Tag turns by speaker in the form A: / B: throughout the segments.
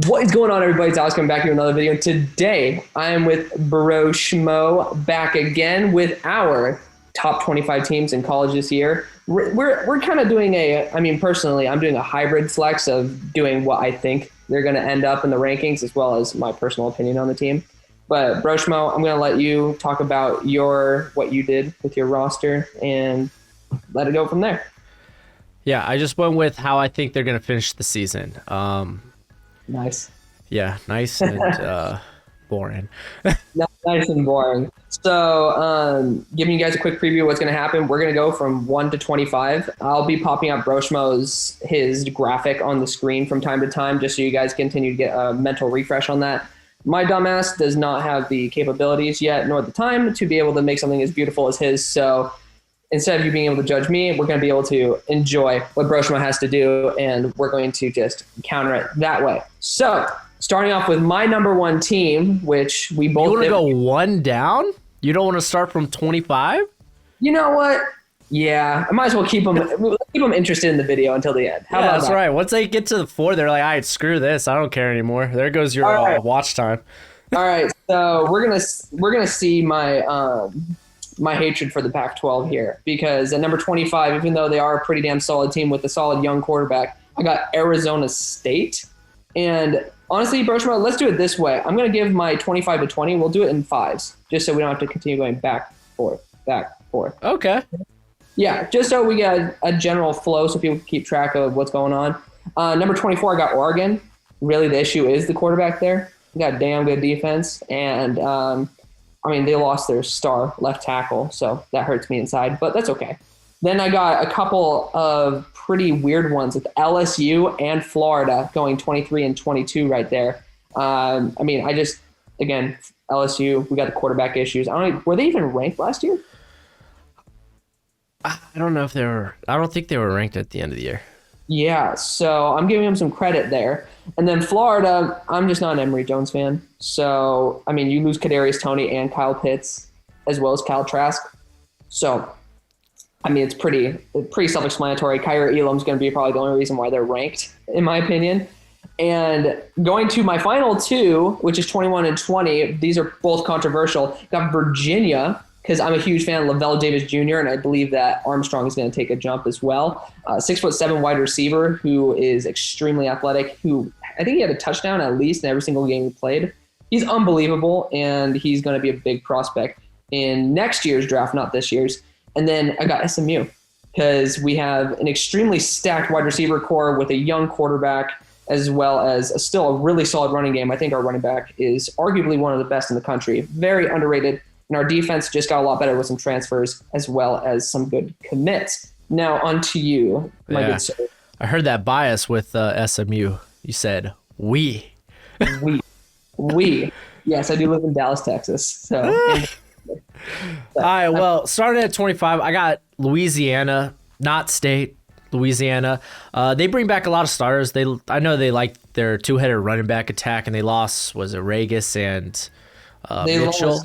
A: What is going on, everybody? It's Alex coming back here with another video. And today, I am with Bro Schmo back again with our top 25 teams in college this year. We're kind of doing personally, I'm doing a hybrid flex of doing what I think they're going to end up in the rankings as well as my personal opinion on the team. But Bro Schmo, I'm going to let you talk about what you did with your roster and let it go from there.
B: Yeah, I just went with how I think they're going to finish the season.
A: Nice.
B: Yeah, nice and boring.
A: Nice and boring. So, giving you guys a quick preview of what's going to happen. We're going to go from 1 to 25. I'll be popping up his graphic on the screen from time to time, just so you guys continue to get a mental refresh on that. My dumbass does not have the capabilities yet, nor the time to be able to make something as beautiful as his. So, instead of you being able to judge me, we're going to be able to enjoy what Broshma has to do, and we're going to just counter it that way. So, starting off with my number one team, which we both...
B: You want to go one down? You don't want to start from 25?
A: You know what? Yeah, I might as well keep them interested in the video until the end. How about
B: that's
A: that?
B: right. Once they get to the 4, they're like, all right, screw this. I don't care anymore. There goes your watch time.
A: All right, so we're gonna see my my hatred for the Pac-12 here, because at number 25, even though they are a pretty damn solid team with a solid young quarterback, I got Arizona State. And honestly, Broshma, let's do it this way. I'm going to give my 25 to 20. We'll do it in fives, just so we don't have to continue going back, forth.
B: Okay.
A: Yeah, just so we get a general flow so people can keep track of what's going on. Number 24, I got Oregon. Really, the issue is the quarterback there. They got damn good defense, and they lost their star left tackle, so that hurts me inside, but that's okay. Then I got a couple of pretty weird ones with LSU and Florida going 23 and 22 right there. LSU, we got the quarterback issues. Were they even ranked last year?
B: I don't know if they were. I don't think they were ranked at the end of the year.
A: Yeah, so I'm giving them some credit there. And then Florida, I'm just not an Emory Jones fan. So, you lose Kadarius Toney and Kyle Pitts, as well as Kyle Trask. So, it's pretty self-explanatory. Kyrie Elam's going to be probably the only reason why they're ranked, in my opinion. And going to my final two, which is 21 and 20, these are both controversial. Got Virginia, because I'm a huge fan of Lavelle Davis Jr., and I believe that Armstrong is going to take a jump as well. 6'7" wide receiver who is extremely athletic, who I think he had a touchdown at least in every single game he played. He's unbelievable, and he's going to be a big prospect in next year's draft, not this year's. And then I got SMU, because we have an extremely stacked wide receiver core with a young quarterback, as well as still a really solid running game. I think our running back is arguably one of the best in the country. Very underrated. And our defense just got a lot better with some transfers as well as some good commits. Now, on to you, my good sir.
B: I heard that bias with SMU. You said, we.
A: We. Yes, I do live in Dallas, Texas. So,
B: all right, well, starting at 25, I got Louisiana, not State, Louisiana. They bring back a lot of starters. I know they like their two-headed running back attack, and they lost, was it Regis and Mitchell?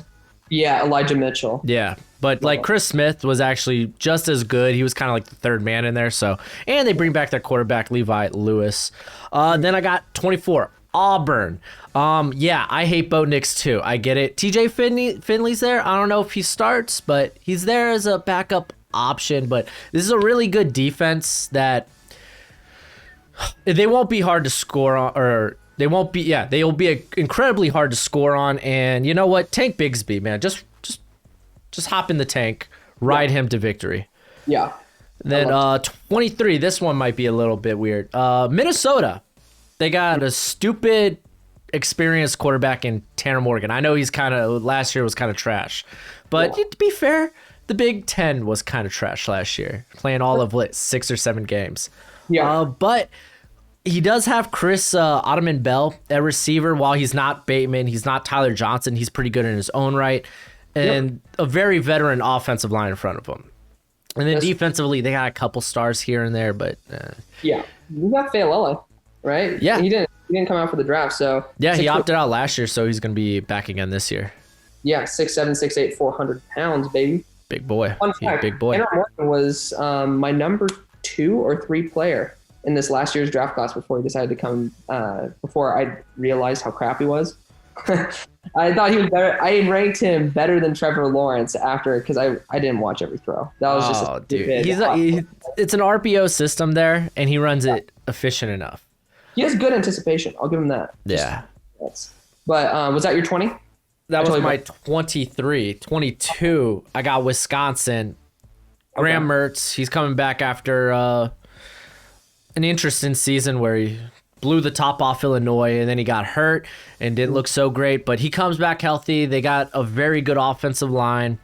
A: Yeah, Elijah Mitchell.
B: Yeah, but Chris Smith was actually just as good. He was kind of like the third man in there. So, and they bring back their quarterback Levi Lewis. Then I got 24, Auburn. I hate Bo Nix too. I get it. TJ Finley's there. I don't know if he starts, but he's there as a backup option. But this is a really good defense that they won't be hard to score on, or they will be incredibly hard to score on. And you know what? Tank Bigsby, man, just hop in the tank, ride him to victory.
A: Yeah.
B: Then 23, this one might be a little bit weird. Minnesota, they got a stupid experienced quarterback in Tanner Morgan. I know last year was kind of trash, but to be fair, the Big Ten was kind of trash last year, playing all of 6 or 7 games.
A: Yeah.
B: But he does have Chris Ottoman-Bell at receiver. While he's not Bateman, he's not Tyler Johnson. He's pretty good in his own right. And a very veteran offensive line in front of him. And then defensively, they got a couple stars here and there, but...
A: Yeah. We got Fayalella, right?
B: Yeah.
A: He didn't come out for the draft, so...
B: Yeah, he opted out last year, so he's going to be back again this year.
A: Yeah, 6'7", 6'8", 400 pounds, baby.
B: Big boy.
A: Fun fact,
B: Big boy.
A: Tanner Morgan was my number 2 or 3 player in this last year's draft class before he decided to come. Before I realized how crap he was. I thought he was better. I ranked him better than Trevor Lawrence after because I didn't watch every throw. That was just a
B: dude. It's an RPO system there, and he runs it efficient enough.
A: He has good anticipation. I'll give him that.
B: Yeah.
A: But was that your 20?
B: That was my 23. 22, I got Wisconsin. Graham Mertz, he's coming back after an interesting season where he blew the top off Illinois, and then he got hurt and didn't look so great. But he comes back healthy. They got a very good offensive line.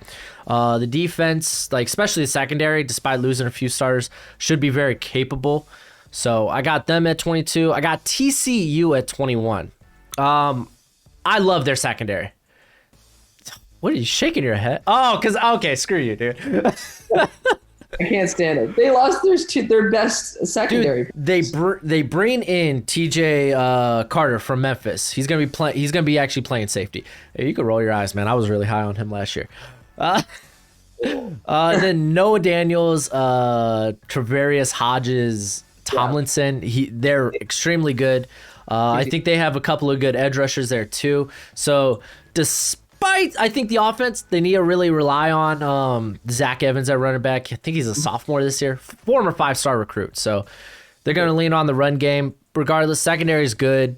B: The defense, like especially the secondary, despite losing a few starters, should be very capable. So I got them at 22. I got TCU at 21. I love their secondary. What are you shaking your head? Oh, okay, screw you, dude.
A: I can't stand it. They lost their best secondary.
B: Dude, they bring in TJ Carter from Memphis. He's gonna be actually playing safety. Hey, you can roll your eyes, man. I was really high on him last year. Then Noah Daniels, Travarius Hodges, Tomlinson. They're extremely good. I think they have a couple of good edge rushers there too. So despite I think the offense, they need to really rely on Zach Evans at running back. I think he's a sophomore this year, former 5-star recruit. So they're going to lean on the run game. Regardless, secondary is good.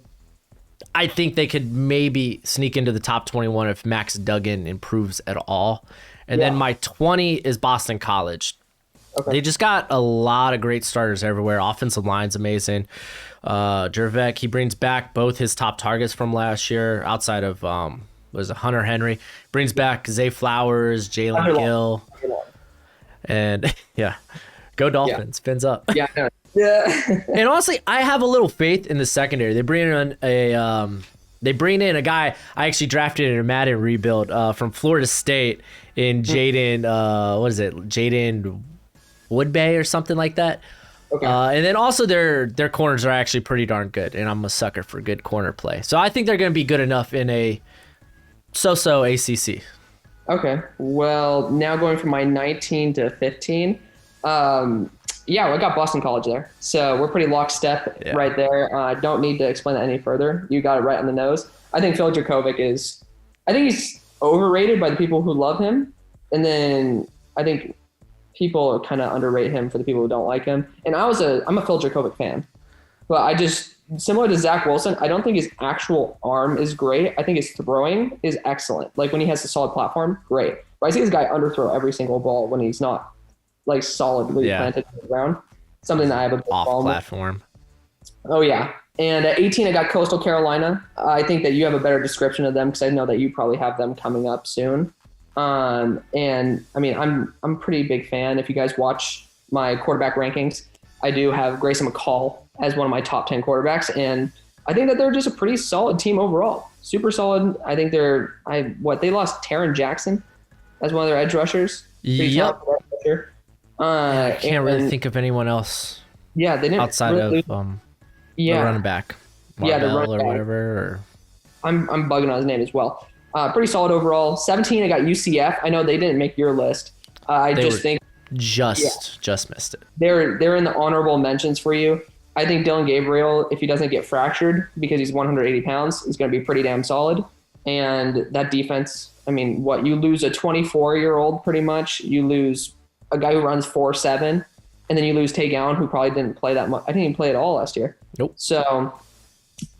B: I think they could maybe sneak into the top 21 if Max Duggan improves at all. And then my 20 is Boston College. Okay. They just got a lot of great starters everywhere. Offensive line's amazing. Jervek, he brings back both his top targets from last year outside of was Hunter Henry. Brings back Zay Flowers, Jalen Gill. And yeah, go Dolphins. Fins up.
A: Yeah.
B: And honestly, I have a little faith in the secondary. They bring in a guy I actually drafted in a Madden rebuild from Florida State in Jaden. Jaden Woodbay or something like that. Okay. And then also their corners are actually pretty darn good, and I'm a sucker for good corner play. So I think they're going to be good enough in a so-so ACC. Okay.
A: Well, now going from my 19 to 15. I got Boston College there. So we're pretty lockstep right there. Don't need to explain that any further. You got it right on the nose. I think Phil Dracovic he's overrated by the people who love him. And then I think people kind of underrate him for the people who don't like him. And I'm a Phil Dracovic fan. But similar to Zach Wilson, I don't think his actual arm is great. I think his throwing is excellent. Like when he has a solid platform, great. But I see this guy underthrow every single ball when he's not like solidly planted on the ground. Something that I have a
B: off platform.
A: Oh yeah. And at 18, I got Coastal Carolina. I think that you have a better description of them because I know that you probably have them coming up soon. And I mean, I'm a pretty big fan. If you guys watch my quarterback rankings, I do have Grayson McCall as one of my top 10 quarterbacks. And I think that they're just a pretty solid team overall. Super solid. I think they lost Taron Jackson as one of their edge rushers.
B: Yep. I can't really think of anyone else.
A: Yeah, they didn't
B: outside
A: really,
B: of the running back. Marvell
A: the running
B: or
A: back.
B: Whatever. Or...
A: I'm bugging on his name as well. Pretty solid overall. 17, I got UCF. I know they didn't make your list. I think just missed it. They're in the honorable mentions for you. I think Dylan Gabriel, if he doesn't get fractured because he's 180 pounds, is going to be pretty damn solid. And that defense, I mean, you lose a 24-year-old pretty much. You lose a guy who runs 4.7, and then you lose Tay Gowan, who probably didn't play that much. I didn't even play at all last year.
B: Nope.
A: So,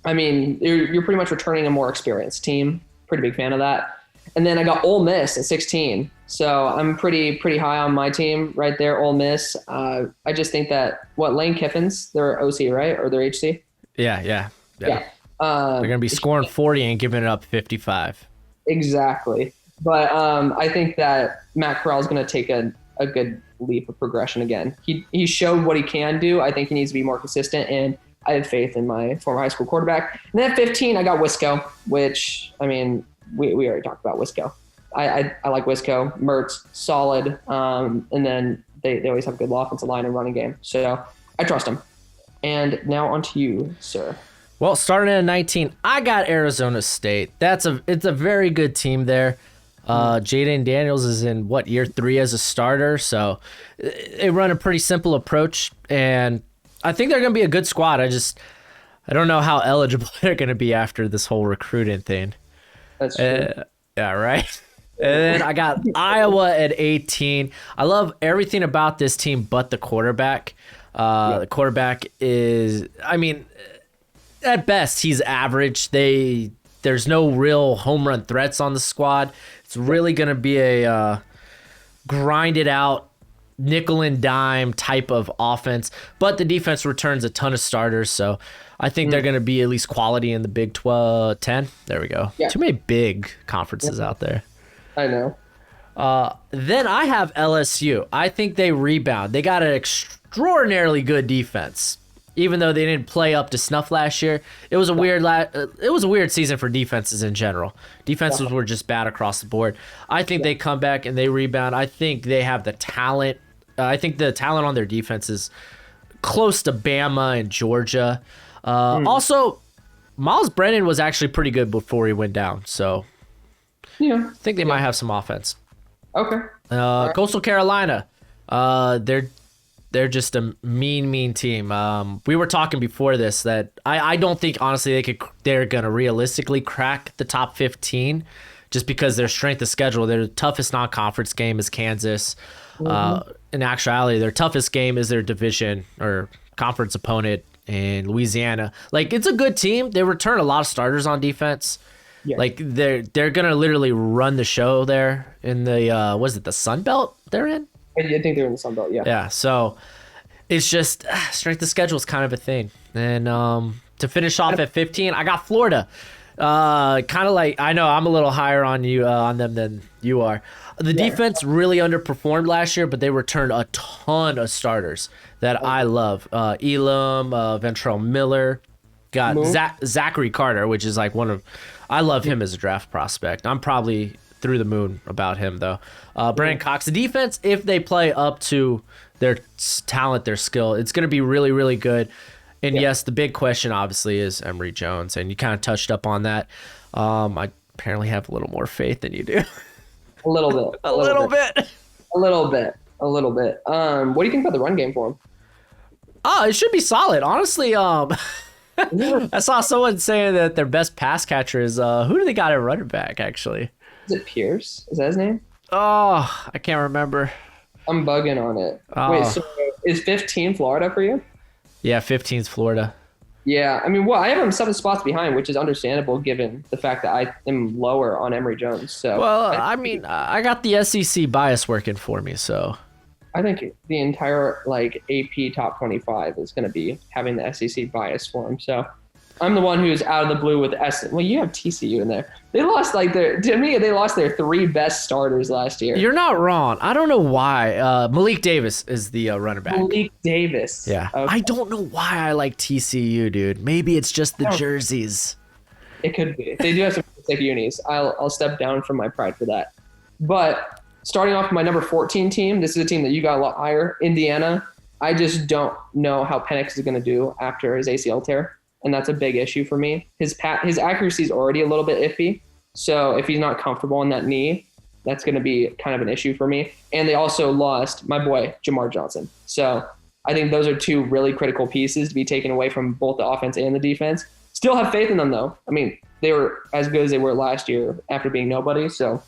A: I mean, you're pretty much returning a more experienced team. Pretty big fan of that. And then I got Ole Miss at 16. So I'm pretty high on my team right there, Ole Miss. I just think that, Lane Kiffin's their OC, right? Or their HC?
B: Yeah. They're going to be scoring 40 and giving it up 55.
A: Exactly. But I think that Matt Corral is going to take a good leap of progression again. He showed what he can do. I think he needs to be more consistent, and I have faith in my former high school quarterback. And then at 15, I got Wisco, which, I mean, we already talked about Wisco. I like Wisco. Mertz, solid. And then they always have a good offensive line and running game. So I trust them. And now on to you, sir.
B: Well, starting at 19, I got Arizona State. It's a very good team there. Jaden Daniels is in year 3 as a starter. So they run a pretty simple approach, and I think they're going to be a good squad. I don't know how eligible they're going to be after this whole recruiting thing.
A: That's true.
B: Yeah, right. And then I got Iowa at 18. I love everything about this team but the quarterback. The quarterback is, I mean, at best, he's average. There's no real home run threats on the squad. It's really going to be a grinded out nickel and dime type of offense, but the defense returns a ton of starters, so I think they're going to be at least quality in the Big 10. There we go.
A: Yeah.
B: Too many big conferences out there.
A: I know.
B: Then I have LSU. I think they rebound. They got an extraordinarily good defense. Even though they didn't play up to snuff last year, it was a weird season for defenses in general. Defenses were just bad across the board. I think they come back and they rebound. I think they have the talent. I think the talent on their defense is close to Bama and Georgia. Also, Miles Brennan was actually pretty good before he went down, so I think they might have some offense.
A: Okay.
B: Coastal Carolina, they're just a mean team. We were talking before this that I don't think honestly they're gonna realistically crack the top 15, just because their strength of schedule. Their toughest non-conference game is Kansas. In actuality, their toughest game is their division or conference opponent in Louisiana. Like, it's a good team. They return a lot of starters on defense. Yeah. Like, they're gonna literally run the show there in the the Sun Belt they're in?
A: I think they're in the Sun Belt, yeah.
B: Yeah, so it's just strength of schedule is kind of a thing. And to finish off at 15, I got Florida. Kind of like, I know I'm a little higher on them than you are. The defense really underperformed last year, but they returned a ton of starters that I love. Elam, Ventrell Miller, got Zachary Carter, which is like I love him as a draft prospect. I'm probably through the moon about him, though. Brandon Cox, the defense, if they play up to their talent, their skill, it's going to be really, really good. And yes, the big question obviously is Emory Jones, and you kind of touched up on that. I apparently have a little more faith than you do.
A: A little bit.
B: A little bit.
A: What do you think about the run game for him?
B: Oh, it should be solid. Honestly, I saw someone saying that their best pass catcher is who do they got at running back, actually?
A: Is it Pierce? Is that his name?
B: Oh, I can't remember.
A: I'm bugging on it.
B: Oh.
A: Wait, so is 15 Florida for you?
B: Yeah, 15's Florida.
A: Yeah, I mean, I have him 7 spots behind, which is understandable given the fact that I am lower on Emory Jones. So,
B: well, I mean, I got the SEC bias working for me, so
A: I think the entire AP top 25 is going to be having the SEC bias for him. So I'm the one who's out of the blue with Well, you have TCU in there. They lost they lost their 3 best starters last year.
B: You're not wrong. I don't know why. Malik Davis is the running back.
A: Malik Davis.
B: Yeah.
A: Okay.
B: I don't know why I like TCU, dude. Maybe it's just the jerseys.
A: It could be. They do have some sick unis. I'll step down from my pride for that. But starting off with my number 14 team, this is a team that you got a lot higher, Indiana. I just don't know how Penix is going to do after his ACL tear. And that's a big issue for me. His accuracy is already a little bit iffy. So if he's not comfortable on that knee, that's going to be kind of an issue for me. And they also lost my boy, Jamar Johnson. So I think those are 2 really critical pieces to be taken away from both the offense and the defense. Still have faith in them, though. I mean, they were as good as they were last year after being nobody. So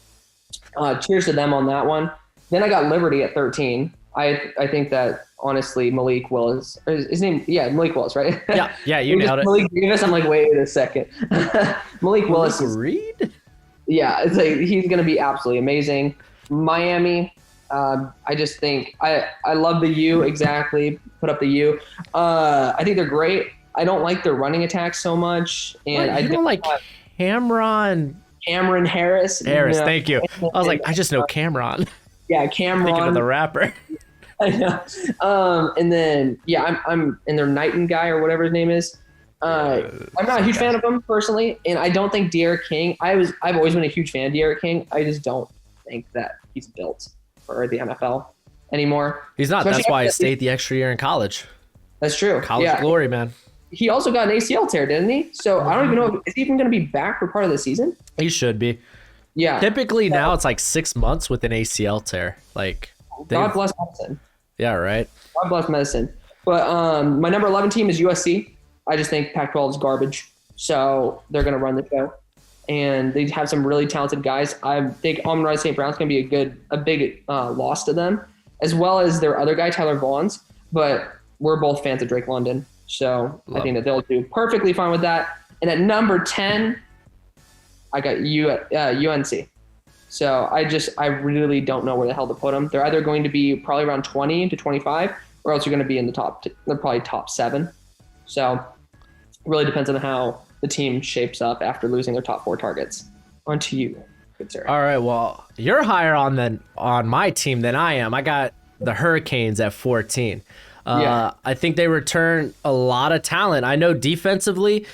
A: cheers to them on that one. Then I got Liberty at 13. I think that, honestly, Malik Willis, his name, Malik Willis, right?
B: Yeah, you nailed it.
A: Malik Davis, I'm like, wait a second. Malik Willis is,
B: Reed?
A: Yeah, it's like he's going to be absolutely amazing. Miami, I just think, I love the U, exactly, put up the U. I think they're great. I don't like their running attack so much. And
B: I don't like Cameron
A: Harris.
B: No. Thank you. I was like, I just know Cameron.
A: Yeah, Cameron.
B: Thinking of the rapper.
A: I know. And then, I'm in their Knighton guy or whatever his name is. I'm not a huge fan of him personally, and I don't think De'Aaron King. I've always been a huge fan of De'Aaron King. I just don't think that he's built for the NFL anymore.
B: He's not. Especially, that's why he stayed the extra year in college.
A: That's true.
B: College glory, man.
A: He also got an ACL tear, didn't he? So I don't even know is he even going to be back for part of the season.
B: He should be.
A: Yeah.
B: Typically now it's like 6 months with an ACL tear. Like,
A: God bless medicine.
B: Yeah, right.
A: God bless medicine. But my number 11 team is USC. I just think Pac-12 is garbage, so they're going to run the show. And they have some really talented guys. I think Amon-Ra St. Brown's going to be a big loss to them, as well as their other guy, Tyler Vaughns. But we're both fans of Drake London, so I think that they'll do perfectly fine with that. And at number 10, I got UNC. So I really don't know where the hell to put them. They're either going to be probably around 20 to 25, or else you're going to be in they're probably top 7. So it really depends on how the team shapes up after losing their top 4 targets. On to you, good sir.
B: All right, well, you're higher on my team than I am. I got the Hurricanes at 14. I think they return a lot of talent. I know defensively,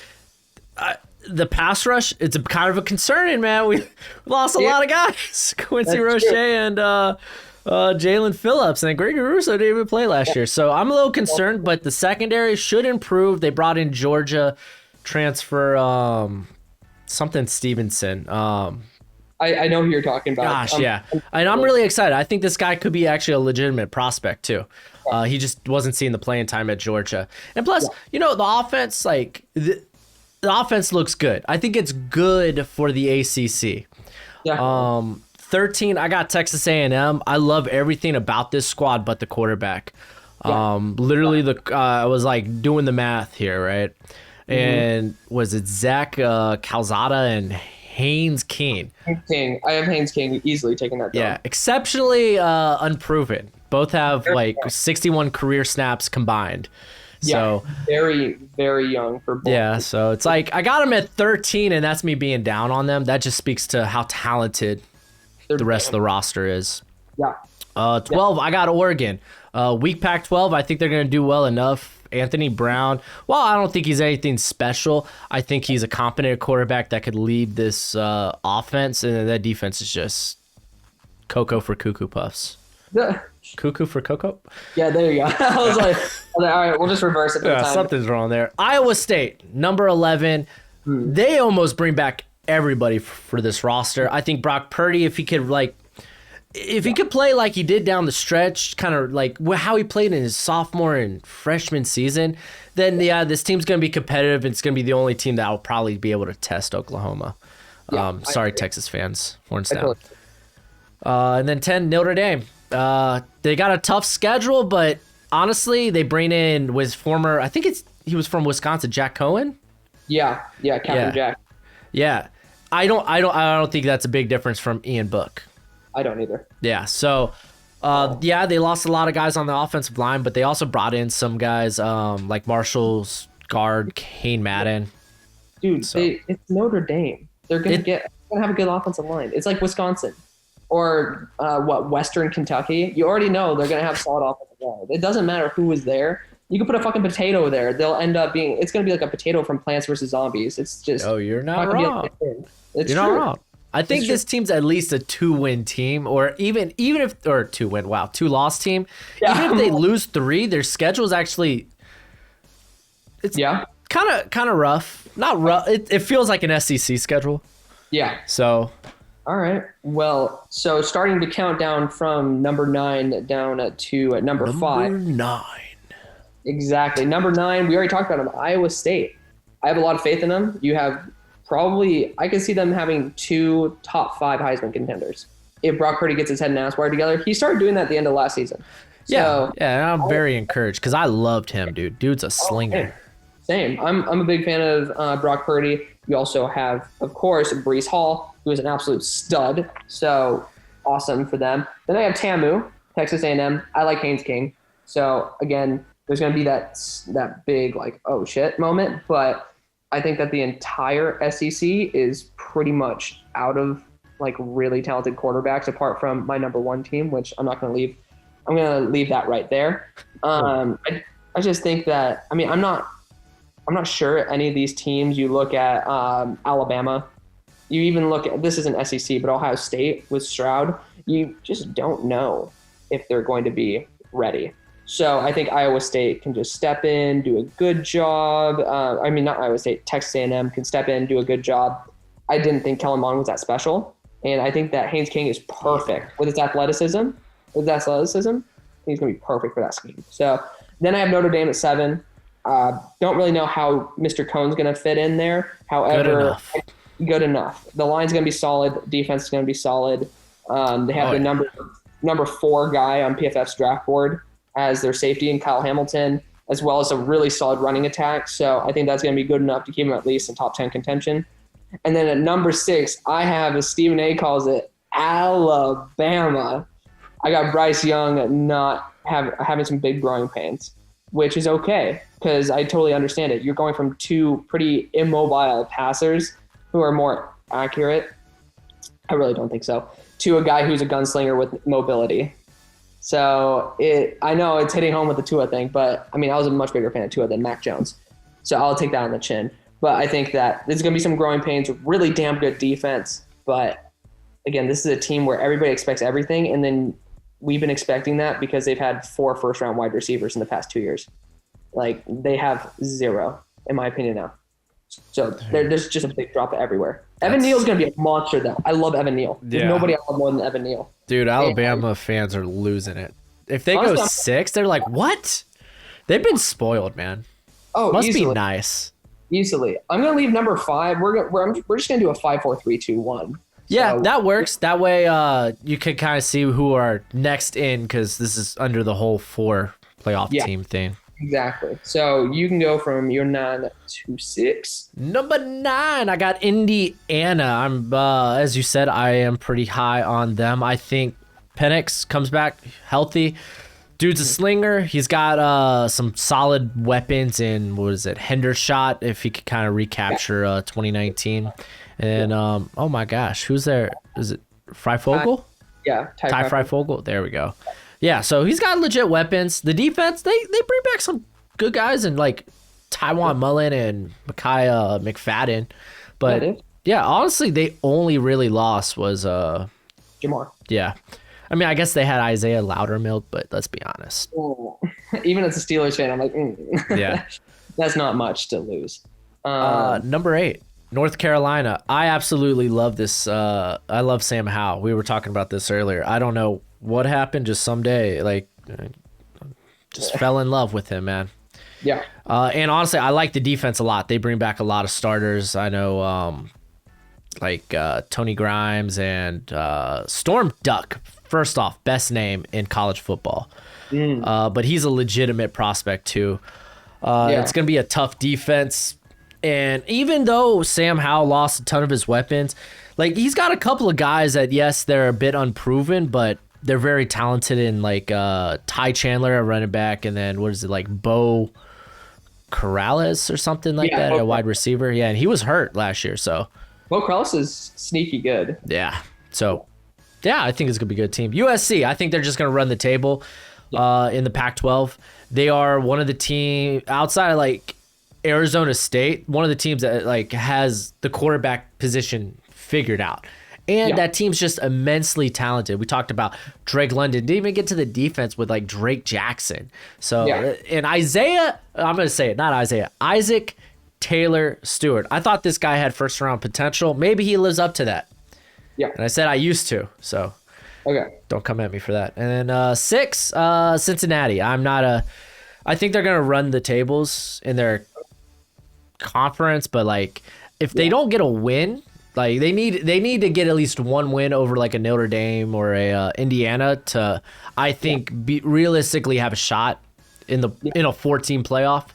B: the pass rush, it's kind of a concerning, man. We lost a lot of guys. Quincy Roche and Jalen Phillips, and Gregory Russo didn't even play last year. So I'm a little concerned, but the secondary should improve. They brought in Georgia transfer something Stevenson.
A: I know who you're talking about.
B: Gosh, yeah. And I'm really excited. I think this guy could be actually a legitimate prospect too. He just wasn't seeing the playing time at Georgia. And plus, the offense, the offense looks good. I think it's good for the ACC. Yeah. 13, I got Texas A&M. I love everything about this squad but the quarterback. Literally, I was like doing the math here, right? And was it Zach Calzada and Haynes King?
A: King. I have Haynes King easily taking that down.
B: Yeah, exceptionally unproven. Both have 61 career snaps combined. So
A: very, very young for both.
B: Yeah, so it's like I got them at 13, and that's me being down on them. That just speaks to how talented the rest of the roster is.
A: Yeah.
B: 12, I got Oregon. Weak Pac-12, I think they're going to do well enough. Anthony Brown, well, I don't think he's anything special. I think he's a competent quarterback that could lead this offense, and that defense is just Cocoa for Cuckoo Puffs. Cuckoo for Cocoa?
A: Yeah, there you go. I was like, all right, we'll just reverse it.
B: Yeah, something's wrong there. Iowa State, number 11. They almost bring back everybody for this roster. I think Brock Purdy, if he could play like he did down the stretch, kind of like how he played in his sophomore and freshman season, then this team's going to be competitive. And it's going to be the only team that will probably be able to test Oklahoma. Sorry, Texas fans. Horns down. And then 10, Notre Dame. They got a tough schedule, but honestly, they bring in I think he was from Wisconsin, Jack Cohen.
A: Yeah, Captain Jack.
B: Yeah, I don't think that's a big difference from Ian Book.
A: I don't either.
B: Yeah, so they lost a lot of guys on the offensive line, but they also brought in some guys like Marshall's guard Kane Madden.
A: Dude, it's Notre Dame. They're gonna have a good offensive line. It's like Wisconsin or Western Kentucky. You already know they're gonna have solid offensive line. It doesn't matter who is there. You can put a fucking potato there. They'll end up it's gonna be like a potato from Plants vs. Zombies. It's just
B: you're not wrong.
A: You're
B: not wrong. I think this team's at least a 2-win team, or even if or 2-win. Wow, 2-loss team. Yeah. Even if they lose 3, their schedule is actually kind of rough. Not rough. It feels like an SEC schedule.
A: Yeah.
B: So.
A: All right. Well, so starting to count down from number 9 down to number 5.
B: Number 9.
A: Exactly. Number 9. We already talked about them. Iowa State. I have a lot of faith in them. You have. I can see them having 2 top 5 Heisman contenders. If Brock Purdy gets his head and ass wired together, he started doing that at the end of last season.
B: Yeah, I'm very encouraged because I loved him, dude. Dude's a slinger.
A: Same. I'm a big fan of Brock Purdy. You also have, of course, Breece Hall, who is an absolute stud. So awesome for them. Then I have TAMU, Texas A&M. I like Haynes King. So again, there's going to be that big like oh shit moment, but I think that the entire SEC is pretty much out of like really talented quarterbacks, apart from my number 1 team, which I'm not going to leave. I'm going to leave that right there. I just think that I'm not sure any of these teams. You look at Alabama. You even look at this isn't SEC, but Ohio State with Stroud. You just don't know if they're going to be ready. So I think Iowa State can just step in, do a good job. Not Iowa State, Texas A&M can step in, do a good job. I didn't think Kellen Mond was that special. And I think that Haynes King is perfect with his athleticism. He's going to be perfect for that scheme. So Then I have Notre Dame at 7. Don't really know how Mr. Cohn's going to fit in there. However, good enough. The line's going to be solid. Defense is going to be solid. They have number 4 guy on PFF's draft board as their safety in Kyle Hamilton, as well as a really solid running attack. So I think that's going to be good enough to keep him at least in top 10 contention. And then at number 6, I have, as Stephen A. calls it, Alabama. I got Bryce Young having some big growing pains, which is okay because I totally understand it. You're going from 2 pretty immobile passers who are more accurate. I really don't think so. To a guy who's a gunslinger with mobility. So I know it's hitting home with the Tua thing, but I mean, I was a much bigger fan of Tua than Mac Jones. So I'll take that on the chin. But I think that there's going to be some growing pains, really damn good defense. But again, this is a team where everybody expects everything. And then we've been expecting that because they've had 4 first-round wide receivers in the past 2 years. Like, they have 0, in my opinion now. So there's just a big drop everywhere. Evan Neal's going to be a monster, though. I love Evan Neal. There's nobody I love more than Evan Neal.
B: Dude, Alabama fans are losing it. If they go 6, they're like, what? They've been spoiled, man.
A: Oh,
B: Must
A: easily.
B: be nice.
A: Easily. I'm going to leave number 5. We're just going to do a 5-4-3-2-1.
B: Yeah, that works. That way you can kind of see who are next in because this is under the whole 4 playoff team thing.
A: Exactly. So you can go from your 9 to 6.
B: Number 9, I got Indiana. I'm as you said, I am pretty high on them. I think Penix comes back healthy. Dude's a slinger. He's got some solid weapons in, Hendershot, if he could kind of recapture 2019. And oh my gosh, who's there? Is it Freifogel? Ty Freifogel. There we go. Yeah, so he's got legit weapons. The defense, they bring back some good guys and like Tywan Mullen and Micaiah McFadden. But yeah, honestly, they only really lost was
A: Jamar.
B: Yeah. I mean, I guess they had Isaiah Loudermilk, but let's be honest.
A: Oh. Even as a Steelers fan, I'm like,
B: yeah,
A: that's not much to lose.
B: Number 8. North Carolina. I absolutely love this. I love Sam Howell. We were talking about this earlier. I don't know what happened. Just someday, just fell in love with him, man.
A: Yeah.
B: And honestly, I like the defense a lot. They bring back a lot of starters. I know, Tony Grimes and Storm Duck. First off, best name in college football. But he's a legitimate prospect too. It's going to be a tough defense. And even though Sam Howell lost a ton of his weapons, he's got a couple of guys that, yes, they're a bit unproven, but they're very talented in Ty Chandler, a running back, and then Bo Corrales or something like that, a wide receiver. Yeah, and he was hurt last year, so.
A: Bo Corrales is sneaky good.
B: Yeah, so, yeah, I think it's going to be a good team. USC, I think they're just going to run the table in the Pac-12. They are one of the team outside of, Arizona State, one of the teams that has the quarterback position figured out. And that team's just immensely talented. We talked about Drake London. Didn't even get to the defense with Drake Jackson. So, and Isaiah, I'm going to say it, not Isaiah, Isaac Taylor Stewart. I thought this guy had first round potential. Maybe he lives up to that.
A: Yeah.
B: And I said I used to. So don't come at me for that. And then 6, Cincinnati. I think they're going to run the tables in their conference, but if they don't get a win, they need to get at least one win over a Notre Dame or a Indiana to, I think, realistically have a shot in a 14 playoff.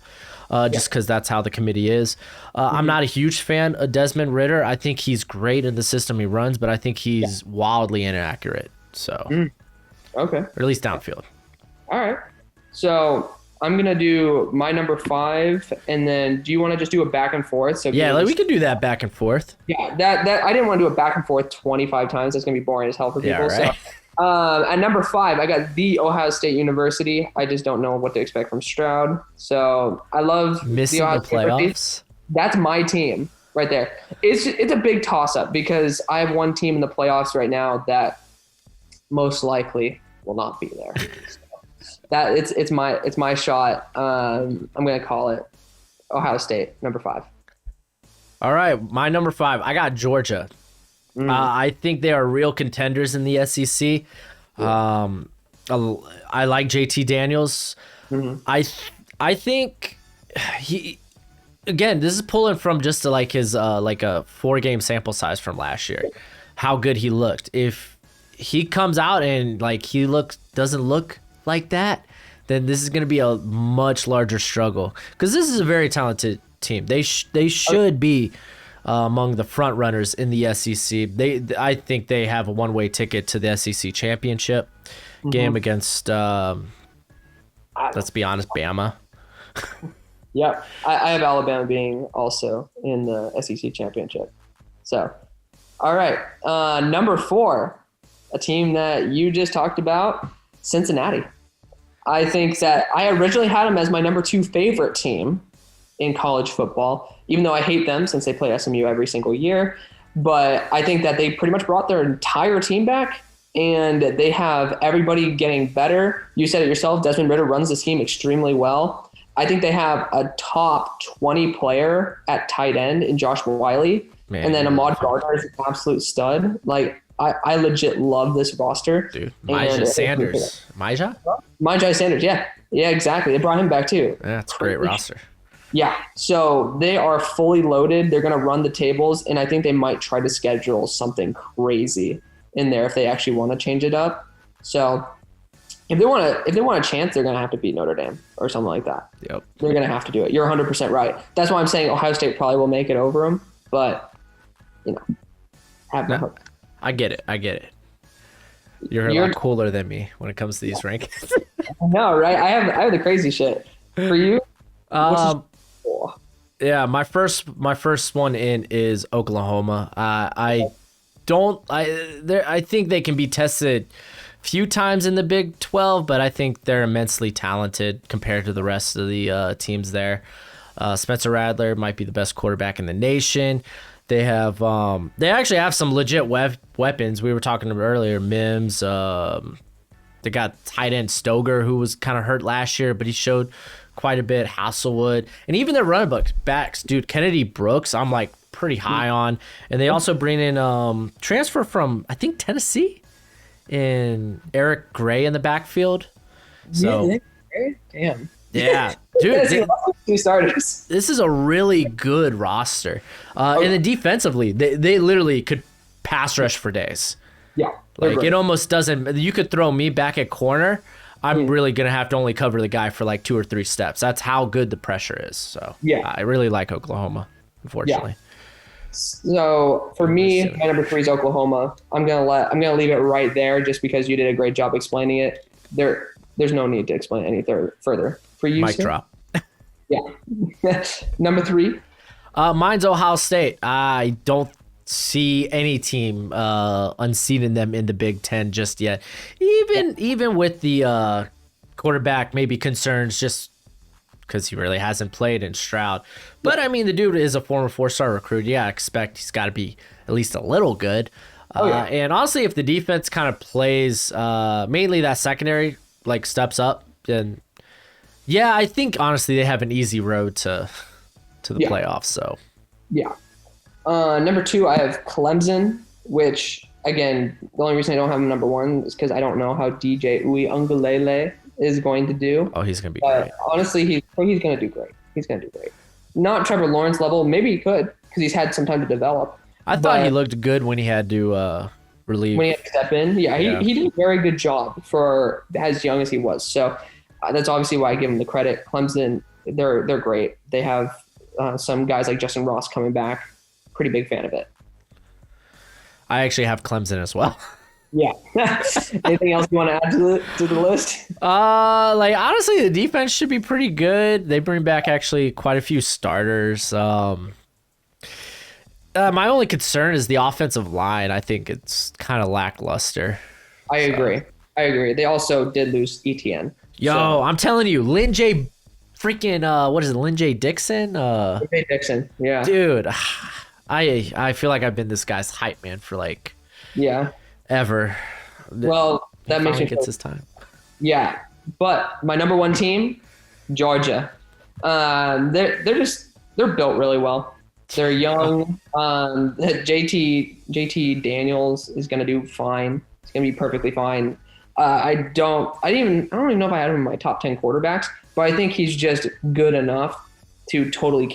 B: Just because that's how the committee is. I'm not a huge fan of Desmond Ridder. I think he's great in the system he runs, but I think he's wildly inaccurate. So,
A: okay,
B: or at least downfield.
A: All right, so I'm gonna do my number 5, and then do you want to just do a back and forth? So
B: yeah, we could do that back and forth.
A: Yeah, that I didn't want to do a back and forth 25 times. That's gonna be boring as hell for people.
B: Yeah, right.
A: So, at number 5, I got the Ohio State University. I just don't know what to expect from Stroud. So I love
B: missing
A: the Ohio
B: the
A: State
B: playoffs.
A: University. That's my team right there. It's a big toss up because I have one team in the playoffs right now that most likely will not be there. That it's my shot. I'm gonna call it Ohio State, number 5.
B: All right, my number 5. I got Georgia. I think they are real contenders in the SEC. I like JT Daniels.
A: Mhm.
B: I think he again, this is pulling from just like his like a 4-game sample size from last year. How good he looked. If he comes out and like he doesn't look like that, then this is going to be a much larger struggle because this is a very talented team. They should be among the front runners in the SEC. I think they have a one-way ticket to the SEC championship game against. Let's be honest, Bama.
A: Yep. I have Alabama being also in the SEC championship. So, all right. Number 4, a team that you just talked about, Cincinnati. I think that I originally had them as my number 2 favorite team in college football, even though I hate them since they play SMU every single year. But I think that they pretty much brought their entire team back, and they have everybody getting better. You said it yourself, Desmond Ridder runs this team extremely well. I think they have a top 20 player at tight end in Josh Wiley.
B: Man,
A: and then Ahmad Gardner is an absolute stud. Like, I legit love this roster.
B: Dude, Mijah Sanders. Mijah?
A: Mijah Sanders, yeah. Yeah, exactly. They brought him back too.
B: Yeah, that's a great roster.
A: Yeah, so they are fully loaded. They're going to run the tables, and I think they might try to schedule something crazy in there if they actually want to change it up. So if they want a chance, they're going to have to beat Notre Dame or something like that.
B: Yep.
A: They're going to have to do it. You're 100% right. That's why I'm saying Ohio State probably will make it over them, but have no hope.
B: I get it. You're a lot cooler than me when it comes to these rankings.
A: No, right? I have the crazy shit. For you?
B: Yeah, my first one in is Oklahoma. I think they can be tested a few times in the Big 12, but I think they're immensely talented compared to the rest of the teams there. Spencer Rattler might be the best quarterback in the nation. They actually have some legit weapons. We were talking about earlier, Mims. They got tight end Stoger, who was kind of hurt last year, but he showed quite a bit. Hasselwood, and even their running backs, dude. Kennedy Brooks, I'm like pretty high on, and they also bring in transfer from I think Tennessee, in Eric Gray in the backfield. So
A: damn.
B: Yeah, dude.
A: Two starters.
B: This is a really good roster. And then defensively, they literally could pass rush for days.
A: Yeah.
B: Like, it almost doesn't. You could throw me back at corner. I'm really going to have to only cover the guy for like 2 or 3 steps. That's how good the pressure is. So, I really like Oklahoma, unfortunately.
A: Yeah. So, for me, my number 3 is Oklahoma. I'm gonna leave it right there just because you did a great job explaining it. There's no need to explain any further. For you,
B: mic drop.
A: Yeah. Number 3.
B: Mine's Ohio State. I don't see any team unseating them in the Big Ten just yet. Even with the quarterback maybe concerns, just because he really hasn't played in Stroud. But I mean, the dude is a former 4-star recruit. Yeah, I expect he's got to be at least a little good. And honestly, if the defense kind of plays mainly that secondary like steps up, then yeah, I think honestly they have an easy road to the playoffs. So
A: yeah. Number 2, I have Clemson, which again, the only reason I don't have him number 1 is because I don't know how DJ Uiagalelei is going to do.
B: Oh, he's gonna be great.
A: Honestly, he's gonna do great. He's gonna do great. Not Trevor Lawrence level. Maybe he could because he's had some time to develop.
B: I thought he looked good when he had to relieve.
A: When he had to step in. Yeah, he did a very good job for as young as he was. So that's obviously why I give him the credit. Clemson, they're great. They have some guys like Justin Ross coming back. Pretty big fan of it.
B: I actually have Clemson as well.
A: Yeah. Anything else you want to add to the list?
B: Like honestly, the defense should be pretty good. They bring back actually quite a few starters. My only concern is the offensive line. I think it's kind of lackluster.
A: I agree. They also did lose ETN.
B: Yo, I'm telling you, Lynn J. Freaking what is it? Lynn J. Dixon?
A: Lynn J. Dixon. Yeah.
B: Dude, I feel like I've been this guy's hype man for like ever.
A: Well, that makes me
B: gets his time.
A: Yeah, but my number 1 team, Georgia. They're built really well. They're young. JT Daniels is going to do fine. It's going to be perfectly fine. I don't even know if I had him in my top 10 quarterbacks, but I think he's just good enough to totally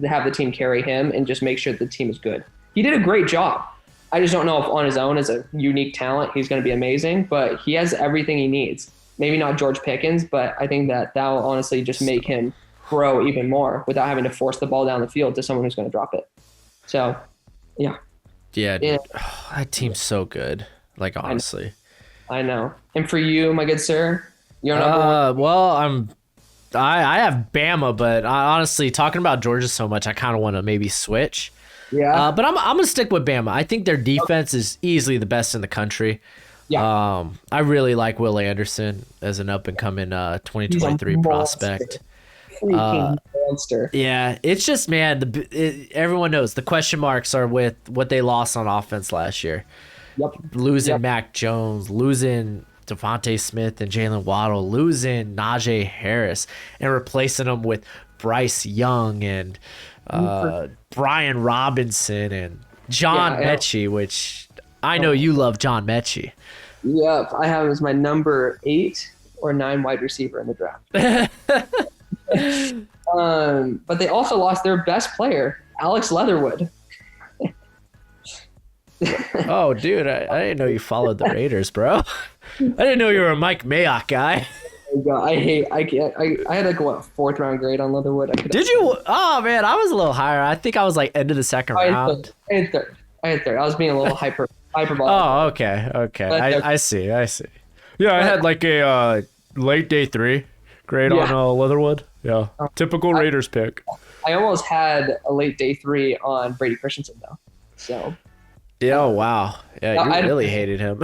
A: have the team carry him and just make sure the team is good. He did a great job. I just don't know if on his own as a unique talent, he's going to be amazing, but he has everything he needs. Maybe not George Pickens, but I think that will honestly just make him grow even more without having to force the ball down the field to someone who's going to drop it. So, yeah.
B: Yeah, that team's so good. Like, honestly.
A: I know. And for you, my good sir, you're number one.
B: Well, I have Bama, but honestly, talking about Georgia so much, I kind of want to maybe switch.
A: Yeah.
B: But I'm gonna stick with Bama. I think their defense is easily the best in the country.
A: Yeah.
B: I really like Will Anderson as an up and coming 2023 prospect.
A: Freaking monster.
B: Yeah, it's just, man, everyone knows the question marks are with what they lost on offense last year.
A: Yep.
B: Losing Mac Jones, losing Devontae Smith and Jalen Waddle, losing Najee Harris, and replacing them with Bryce Young and Brian Robinson and John Mechie, which I know you love John Mechie.
A: Yep, I have him as my number 8 or 9 wide receiver in the draft. But they also lost their best player, Alex Leatherwood.
B: Oh, dude, I didn't know you followed the Raiders, bro. I didn't know you were a Mike Mayock guy.
A: I had like what 4th round grade on Leatherwood.
B: Did you? Oh man, I was a little higher. I think I was like end of the second round.
A: I had third. I was being a little hyperbolic.
B: Oh, okay. I see. Yeah, I had like a late day 3 grade on Leatherwood. Yeah, typical Raiders pick.
A: I almost had a late day 3 on Brady Christensen though. So.
B: Yeah. Oh wow. Yeah, you really hated him.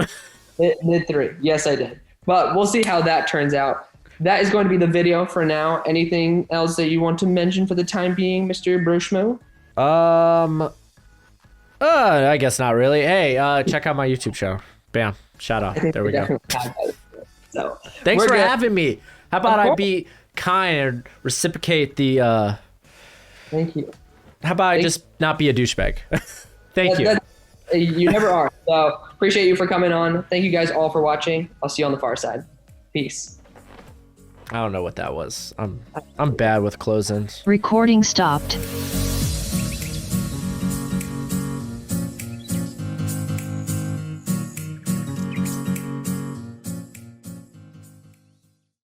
A: Mid 3. Yes, I did. But we'll see how that turns out. That is going to be the video for now. Anything else that you want to mention for the time being, Mr. Brushmo?
B: I guess not really. Hey, check out my YouTube channel. Bam. Shout out. There we go.
A: So,
B: thanks for having me. How about I be kind and reciprocate the
A: Thank you.
B: How about I just not be a douchebag? Thank you.
A: You never are. So appreciate you for coming on. Thank you guys all for watching. I'll see you on the far side. Peace.
B: I don't know what that was. I'm bad with close-ins.
C: Recording stopped.